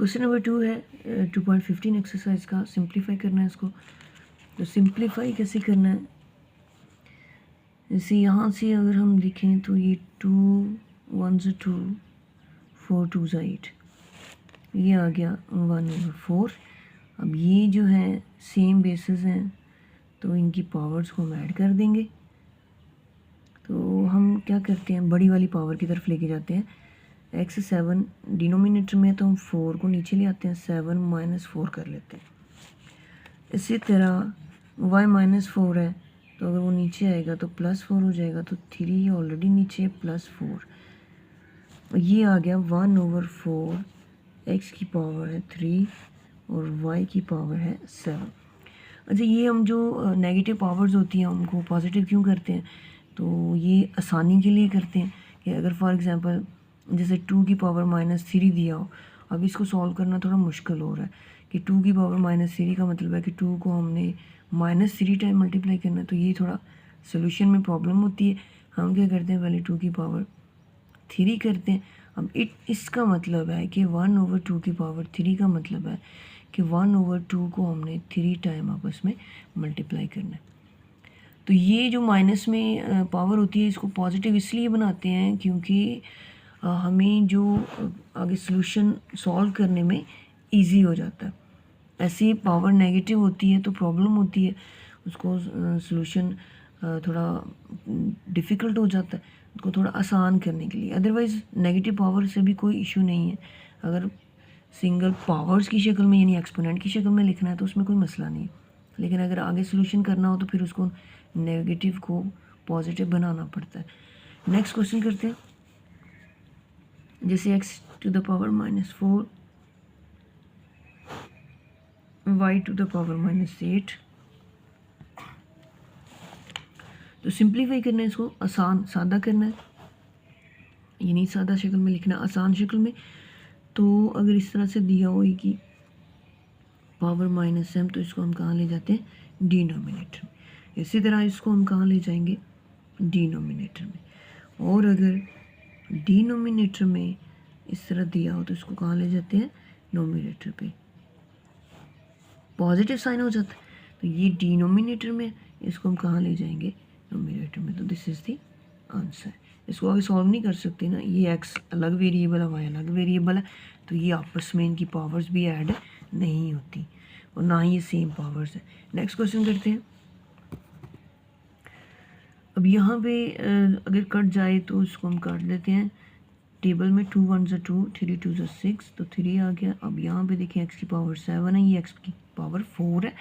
Question number 2 है 2.15 exercise का, simplify करना है इसको। तो सिंप्लीफाई कैसे करना है, जैसे यहाँ से अगर हम देखें तो ये 2 1 2 4 2 8, ये आ गया 1/4। अब ये जो है सेम बेसिस हैं तो इनकी पावर्स को हम ऐड कर देंगे। तो हम क्या करते हैं, बड़ी वाली पावर की तरफ लेके जाते हैं। x 7 डिनोमिनेटर में, तो हम 4 को नीचे ले आते हैं, 7 - 4 कर लेते हैं। इसी तरह y -4 है, तो अगर वो नीचे आएगा तो +4 हो जाएगा, तो 3 ऑलरेडी नीचे +4। ये आ गया 1/4, x की पावर है 3 और y की पावर है 7। अच्छा, ये हम जो नेगेटिव पावर्स होती हैं उनको पॉजिटिव क्यों करते हैं, तो ये आसानी के लिए करते हैं कि अगर फॉर एग्जांपल जैसे 2 की पावर -3 दिया हो, अब इसको सॉल्व करना थोड़ा मुश्किल हो रहा है कि 2 की पावर -3 का मतलब है कि 2 को हमने -3 टाइम मल्टीप्लाई करना है, तो ये थोड़ा सोल्यूशन में प्रॉब्लम होती है। हम क्या करते हैं, पहले 2 की पावर 3 करते हैं। अब इसका मतलब है कि 1/2 की पावर 3 का मतलब है कि 1/2 को हमने 3 टाइम आपस में मल्टीप्लाई करना है। तो ये जो माइनस में पावर होती है इसको पॉजिटिव इसलिए बनाते हैं क्योंकि हमें जो आगे सॉल्यूशन सॉल्व करने में इजी हो जाता है। ऐसी पावर नेगेटिव होती है तो प्रॉब्लम होती है, उसको सॉल्यूशन थोड़ा डिफ़िकल्ट हो जाता है, उसको थोड़ा आसान करने के लिए। अदरवाइज़ नेगेटिव पावर से भी कोई इशू नहीं है, अगर सिंगल पावर्स की शक्ल में यानी एक्सपोनेंट की शक्ल में लिखना है तो उसमें कोई मसला नहीं है। लेकिन अगर आगे सॉल्यूशन करना हो तो फिर उसको नेगेटिव को पॉजिटिव बनाना पड़ता है। नेक्स्ट क्वेश्चन करते हैं, जैसे x to the power -4 y to the power -8। तो सिंप्लीफाई करना है, इसको आसान सादा करना है, ये नहीं सादा शक्ल में लिखना, आसान शक्ल में। तो अगर इस तरह से दिया हो कि पावर -m, तो इसको हम कहाँ ले जाते हैं, डिनोमिनेटर में। इसी तरह इसको हम कहाँ ले जाएंगे, डिनोमिनेटर में। और अगर डिनोमिनेटर में इस तरह दिया हो तो इसको कहाँ ले जाते हैं, नोमिनेटर पे, पॉजिटिव साइन हो जाता है। तो ये डिनोमिनेटर में, इसको हम कहाँ ले जाएंगे, नोमिनेटर में। तो दिस इज़ द आंसर। इसको आगे सॉल्व नहीं कर सकते ना, ये x अलग वेरिएबल है, y अलग वेरिएबल है, तो ये आपस में इनकी पावर्स भी ऐड नहीं होती और ना ही ये सेम पावर्स है। नेक्स्ट क्वेश्चन करते हैं। अब यहाँ पे अगर कट जाए तो इसको हम काट देते हैं। टेबल में 2 1 2 3 2 6, तो 3 आ गया। अब यहाँ पे देखिए x की पावर 7 है, ये x की पावर 4 है,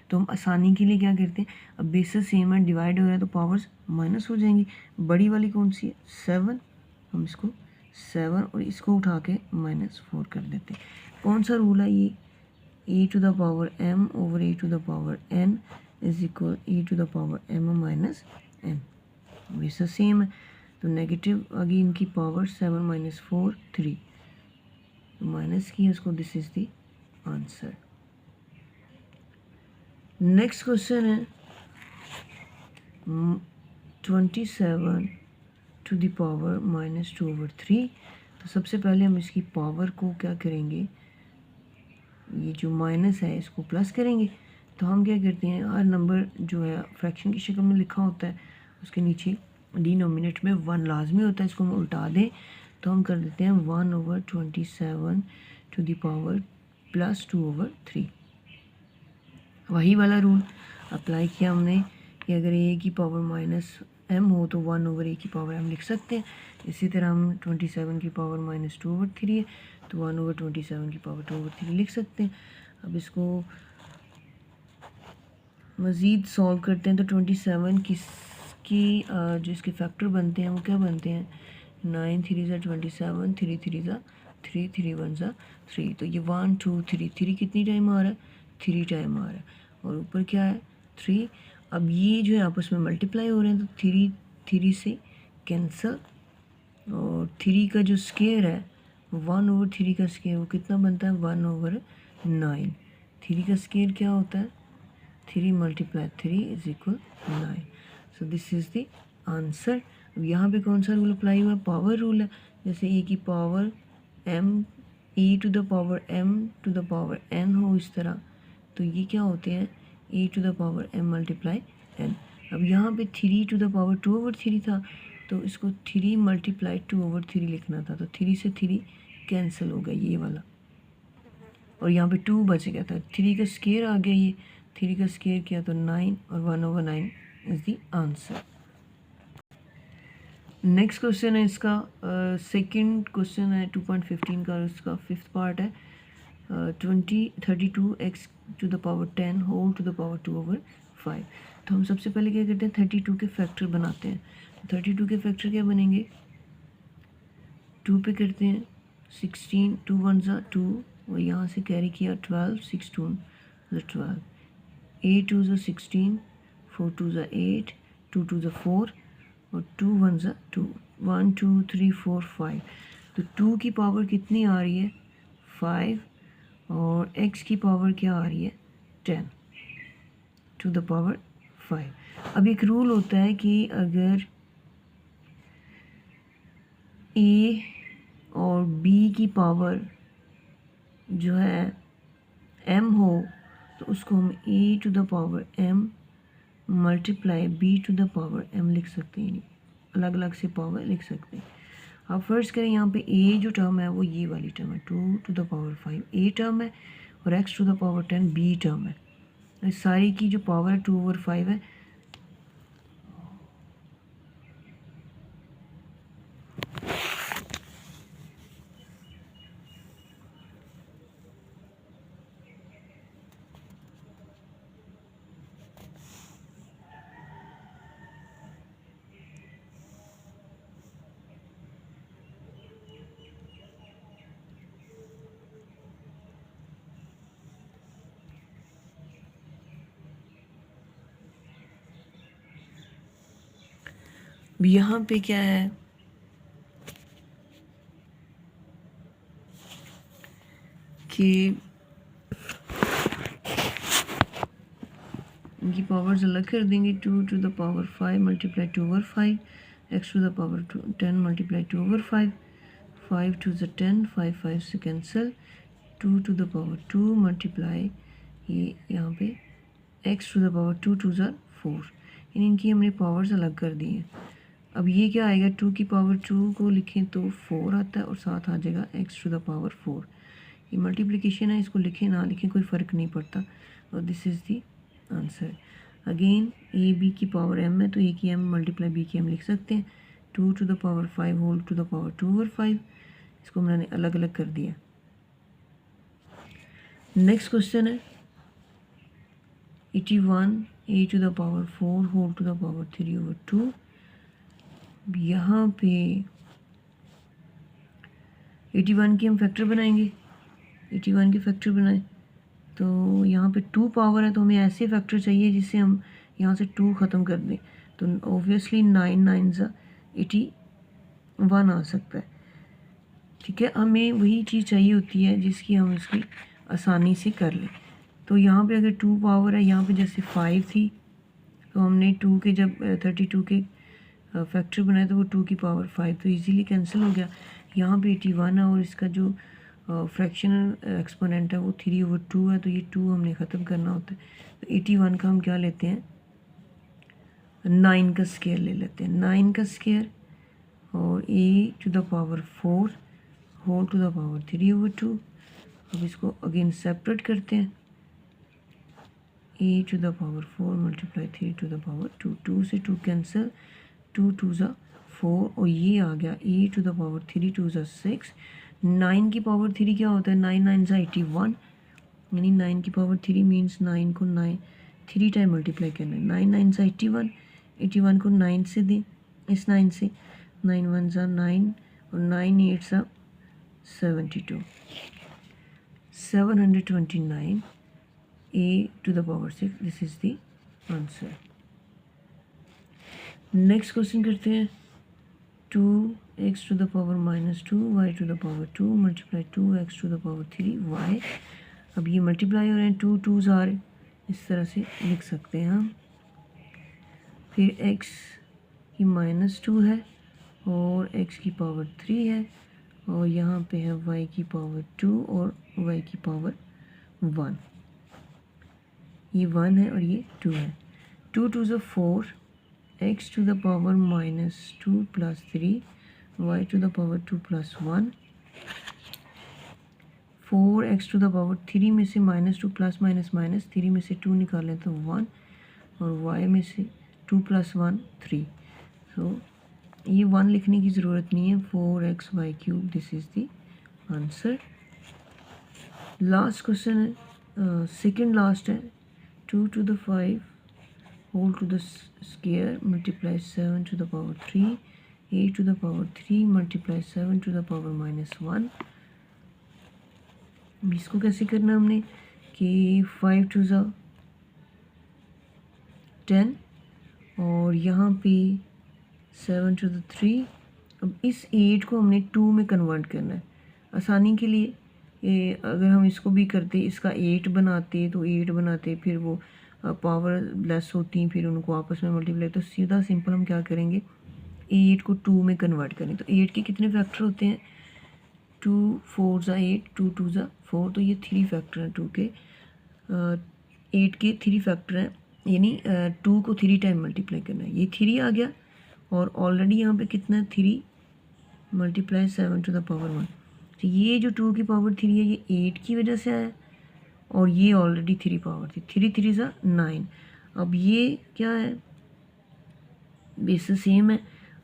तो हम आसानी के लिए क्या करते हैं, अब बेसिस सेम है, डिवाइड हो रहा है तो पावर्स माइनस हो जाएंगी। बड़ी वाली कौन सी है, 7, हम इसको 7 और इसको उठा के -4 कर देते हैं। कौन सा रूल है ये, a to the power m over a to the power n is equal a to the power m - n, bases same है, तो नेगेटिव आगे इनकी पावर 7 - 4 3, तो माइनस की इसको, this is the answer. Next question है 27 टू द पावर -2/3। तो सबसे पहले हम इसकी पावर को क्या करेंगे, ये जो माइनस है इसको प्लस करेंगे। तो हम क्या करते हैं, हर नंबर जो है फ्रैक्शन की शक्ल में लिखा होता है, उसके नीचे डिनोमिनेटर में 1 लाजमी होता है, इसको हम उल्टा दें तो हम कर देते हैं 1/27 टू द पावर +2/3। वही वाला रूल अप्लाई किया हमने कि अगर a की पावर -m हो तो 1/a की पावर m लिख सकते हैं। इसी तरह हम 27 की पावर -2/3 है तो 1/27 की पावर 2/3 लिख सकते हैं। अब इसको मज़ीद सॉल्व करते हैं तो 27 की जो इसके फैक्टर बनते हैं वो क्या बनते हैं, 9 3 ज़ा 27, 3 3 ज़ा 3, 3 1 ज़ा 3, तो ये 1 2 3 3 कितनी टाइम आ रहा है, 3 टाइम आ रहा है, और ऊपर क्या है 3। अब ये जो है आपस में मल्टीप्लाई हो रहे हैं तो 3 3 से कैंसिल, और 3 का जो स्केयर है 1/3 का स्केयर वो कितना बनता है, 1/9। 3 का स्केयर क्या होता है, 3 × 3 is equal 9। So this is the answer. अब यहाँ पे कौन सा रूल अप्लाई हुआ है, पावर रूल है। जैसे a की power m e to the power m to the power n हो इस तरह, तो ये क्या होते हैं e to the power m multiply n। अब यहाँ पे 3 टू द पावर 2/3 था, तो इसको 3 मल्टीप्लाई 2/3 लिखना था, तो 3 से 3 कैंसिल हो गया ये वाला, और यहाँ पे 2 बच गया था। 3 का स्केयर आ गया, ये 3 का स्केयर किया तो 9, और 1/9 is the answer. Next question है इसका सेकंड क्वेश्चन है 2.15 का, उसका फिफ्थ पार्ट है 32x to the power 10 whole to the power 2/5। तो हम सबसे पहले क्या करते हैं, 32 के फैक्टर बनाते हैं। 32 के फैक्टर क्या बनेंगे, 2 पे करते हैं 16, 2 1 2, और यहाँ से कैरी किया 12, 6 2 12, 8 2 16, 4 2 8, 2 2 4, और 2 1 2, 1 2 3 4 5। तो 2 की पावर कितनी आ रही है 5, और x की पावर क्या आ रही है 10 टू द पावर 5। अब एक रूल होता है कि अगर a और b की पावर जो है m हो, तो उसको हम a to the power m multiply b to the power m लिख सकते हैं, अलग अलग से पावर लिख सकते हैं। अब फर्स्ट करें, यहाँ पे a जो टर्म है वो ये वाली टर्म है 2 to the power 5 a term है, और x to the power 10 b term है। इस सारी की जो पावर है 2/5 है। यहाँ पे क्या है कि इनकी पावर्स अलग कर देंगे। 2 to the power 5 multiply 2/5, x to the power 10 multiply 2/5, 5 to the 10, 5 5 से cancel, 2 to the power 2 multiply ये यहाँ पे x to the power 2 to the 4। इनकी हमने पावर्स अलग कर दी हैं। अब ये क्या आएगा, 2 की पावर 2 को लिखें तो 4 आता है, और साथ आ जाएगा x टू द पावर 4। ये मल्टीप्लिकेशन है, इसको लिखें ना लिखें कोई फ़र्क नहीं पड़ता, और this is the answer. Again A B की पावर m है, तो a की m मल्टीप्लाई b की m लिख सकते हैं। 2 to the power 5 whole to the power 2/5, इसको मैंने अलग अलग कर दिया। नेक्स्ट क्वेश्चन है 81 a to the power 4 whole to the power 3/2। यहाँ पे 81 की हम फैक्टर बनाएंगे। 81 के फैक्टर बनाए तो यहाँ पे 2 पावर है, तो हमें ऐसे फैक्टर चाहिए जिससे हम यहाँ से 2 ख़त्म कर दें। तो ऑब्वियसली 9 9 81 आ सकता है। ठीक है, हमें वही चीज़ चाहिए होती है जिसकी हम इसकी आसानी से कर लें। तो यहाँ पे अगर 2 पावर है, यहाँ पे जैसे 5 थी, तो हमने 2 के जब 32 के फैक्टर बनाए तो वो 2 की पावर 5, तो इजीली कैंसिल हो गया। यहाँ पे 81 है, और इसका जो फ्रैक्शनल एक्सपोनेंट है वो 3/2 है, तो ये 2 हमने ख़त्म करना होता है। तो 81 का हम क्या लेते हैं, 9 का स्केयर ले लेते हैं। 9 का स्केयर और a to the power 4 whole to the power 3/2। अब इसको अगेन सेपरेट करते हैं। a to the power 4 multiply 3 to the power 2, 2 से 2 कैंसिल, 2 2 4, और ये आ गया a टू द पावर 3 2 6। 9 की पावर 3 क्या होता है, 9 9 81, यानी 9 की पावर 3 मीन्स 9 को 3 टाइम मल्टीप्लाई करना है। 9 9 81, 81 को 9 से दें, इस 9 से 9 1 9, और 9 8 72, 729 a to the power 6। This is the answer. Next question करते हैं। 2x to the power -2 y to the power 2 multiply 2x to the power 3 y। अब ये मल्टीप्लाई हो रहे हैं, 2 2s आ रहे, इस तरह से लिख सकते हैं हम। फिर x की -2 है और x की पावर 3 है, और यहाँ पे है y की पावर 2 और y की पावर 1। ये 1 है और ये 2 है। 2 2 ज़ा 4, x to the power -2 + 3, y to the power 2 + 1। 4x to the power 3 में से -2 प्लस माइनस माइनस 3 में से 2 निकालें तो 1, और y में से 2 + 1 3। सो ये 1 लिखने की ज़रूरत नहीं है। 4xy³, this is the answer. Last question है, सेकंड लास्ट है। 2 to the 5 whole to the square multiply 7 to the power 3, 8 to the power 3 multiply 7 to the power -1। इसको कैसे करना हमने कि 5 2 ज़ा 10 और यहाँ पे 7 to the 3। अब इस 8 को हमने 2 में कन्वर्ट करना है आसानी के लिए। अगर हम इसको भी करते, इसका 8 बनाते तो 8 बनाते, फिर वो पावर लेस होती, फिर उनको आपस में मल्टीप्लाई, तो सीधा सिंपल हम क्या करेंगे, 8 को 2 में कन्वर्ट करें। तो 8 के कितने फैक्टर होते हैं, 2 4 ज़ा 8, 2 2 ज़ा 4, तो ये 3 फैक्टर हैं 2 के। 8 के 3 फैक्टर हैं, यानी 2 को 3 टाइम मल्टीप्लाई करना है। ये 3 आ गया, और ऑलरेडी यहाँ पे कितना है 3 मल्टीप्लाई 7 टू द पावर 1। तो ये जो 2 की पावर 3 है ये 8 की वजह से आया, और ये ऑलरेडी 3 पावर थी। 3 3 ज़ा 9। अब ये क्या है, बेसिस सेम है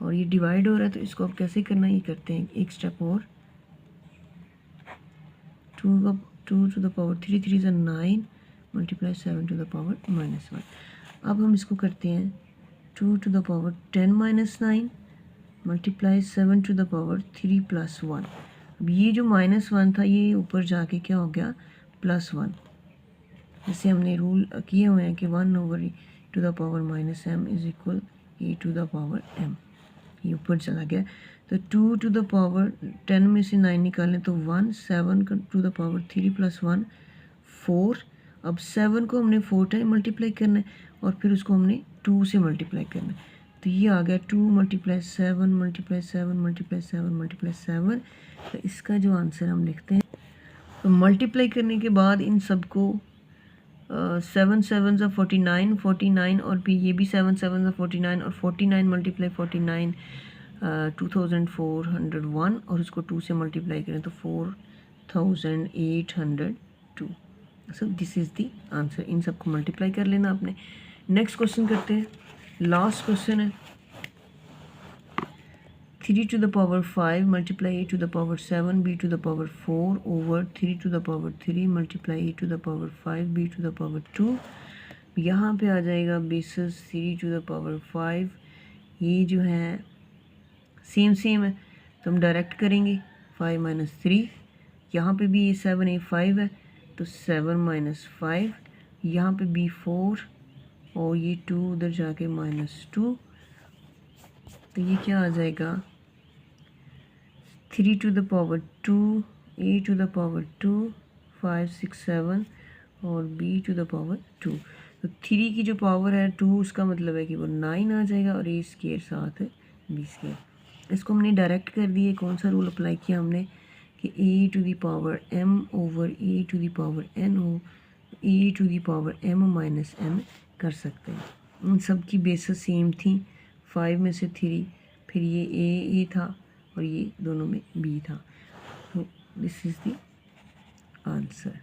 और ये डिवाइड हो रहा है, तो इसको अब कैसे करना है, ये करते हैं एक स्टेप और। 2 टू द पावर 3 3 ज़ा 9 मल्टीप्लाई 7 टू द पावर -1। अब हम इसको करते हैं 2 to the power 10 - 9 multiply 7 to the power 3 + 1। अब ये जो -1 था ये ऊपर जाके क्या हो गया, +1। जैसे हमने रूल किए हुए हैं कि 1/e⁻² -m is equal e⁻m। ये ऊपर चला गया। तो 2 to the power 10 में से 9 निकालें तो 1, 7 to the power 3 + 1 4। अब 7 को हमने 4 टाइम मल्टीप्लाई करना है, और फिर उसको हमने 2 से मल्टीप्लाई करना है। तो ये आ गया 2 × 7 × 7 × 7 × 7। तो इसका जो आंसर हम लिखते हैं, तो मल्टीप्लाई करने के बाद इन सबको 7 7 ज़ा 49 49, और फिर ये भी 7 7 ज़ा 49, और 49 × 49 2401, और उसको 2 से मल्टीप्लाई करें तो 4802। So this is the answer. इन सबको मल्टीप्लाई कर लेना आपने। नेक्स्ट क्वेश्चन करते हैं, लास्ट क्वेश्चन है। 3 to the power 5 multiply a to the power 7 b to the power 4 over 3 to the power 3 multiply a to the power 5 b to the power 2। यहाँ पे आ जाएगा बेसिस 3 to the power 5। ये जो है same same है, तो हम direct करेंगे 5 - 3। यहाँ पे भी ये 7 a 5 है, तो 7 - 5। यहाँ पे b 4, और ये 2 उधर जाके -2। तो ये क्या आ जाएगा, 3 to the power 2, a to the power 2, 5 6 7, और b to the power 2। तो 3 की जो पावर है 2, उसका मतलब है कि वो 9 आ जाएगा, और a² साथ है b²। इसको हमने डायरेक्ट कर दिए। कौन सा रूल अप्लाई किया हमने कि a to the power m over a to the power n हो, a to the power m - n कर सकते हैं। उन सब की बेसिस सेम थी। 5 में से 3, फिर ये a था, और ये दोनों में b था। This is the answer.